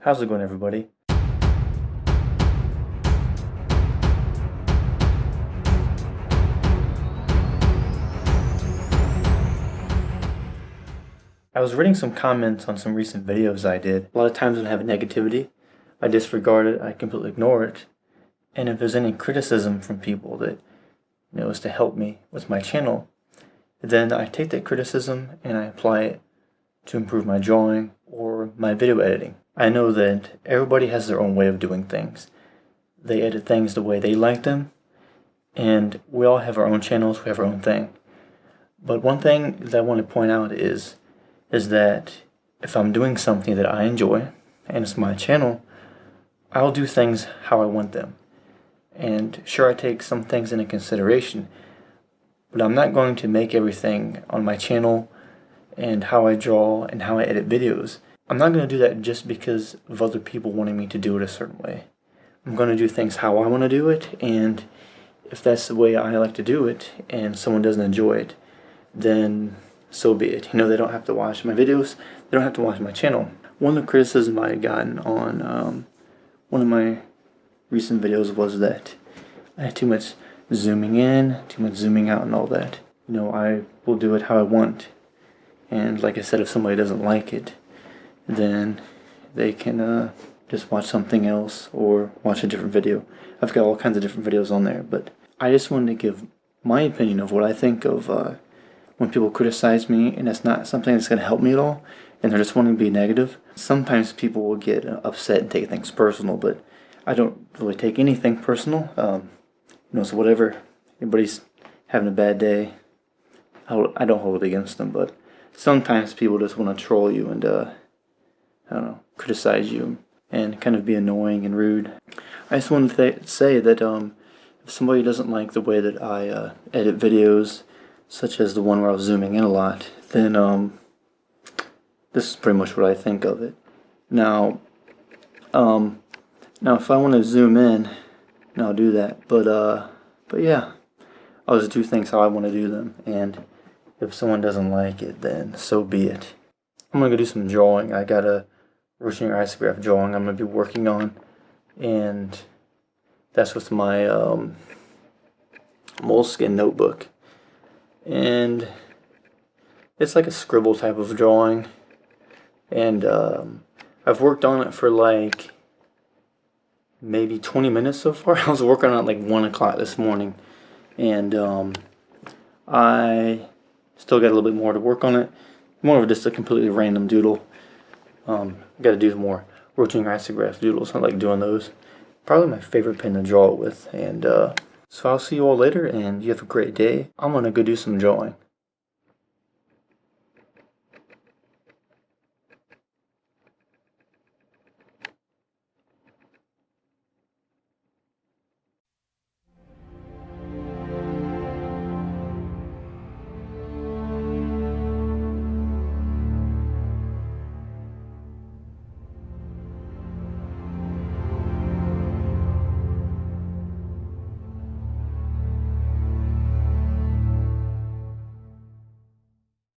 How's it going, everybody? I was reading some comments on some recent videos I did. A lot of times when I have negativity, I disregard it, I completely ignore it. And if there's any criticism from people that is to help me with my channel, then I take that criticism and I apply it to improve my drawing or my video editing. I know that everybody has their own way of doing things. They edit things the way they like them, and we all have our own channels, we have our own thing. But one thing that I want to point out is that if I'm doing something that I enjoy, and it's my channel, I'll do things how I want them. And sure, I take some things into consideration, but I'm not going to make everything on my channel and how I draw and how I edit videos. I'm not going to do that just because of other people wanting me to do it a certain way. I'm going to do things how I want to do it, and if that's the way I like to do it and someone doesn't enjoy it, then so be it. They don't have to watch my videos, they don't have to watch my channel. One of the criticisms I had gotten on one of my recent videos was that I had too much zooming in, too much zooming out and all that. I will do it how I want, and like I said, if somebody doesn't like it, then they can just watch something else or watch a different video. I've got all kinds of different videos on there, but I just wanted to give my opinion of what I think of when people criticize me and it's not something that's going to help me at all, and they're just wanting to be negative. Sometimes people will get upset and take things personal, but I don't really take anything personal. So whatever, anybody's having a bad day, I don't hold it against them, but sometimes people just want to troll you and criticize you and kind of be annoying and rude. I just wanted to say that if somebody doesn't like the way that I edit videos, such as the one where I was zooming in a lot, then this is pretty much what I think of it. Now if I want to zoom in, I'll do that. But yeah, I'll just do things how I want to do them, and if someone doesn't like it, then so be it. I'm gonna go do some drawing. I got a rotring isograph drawing I'm gonna be working on, and that's with my moleskin notebook. And it's like a scribble type of drawing, and I've worked on it for like maybe 20 minutes so far. I was working on it like 1 o'clock this morning, and I still got a little bit more to work on it. More of just a completely random doodle. Got to do more rotring isograph doodles. I like doing those. Probably my favorite pen to draw with. And so I'll see you all later, and you have a great day. I'm gonna go do some drawing.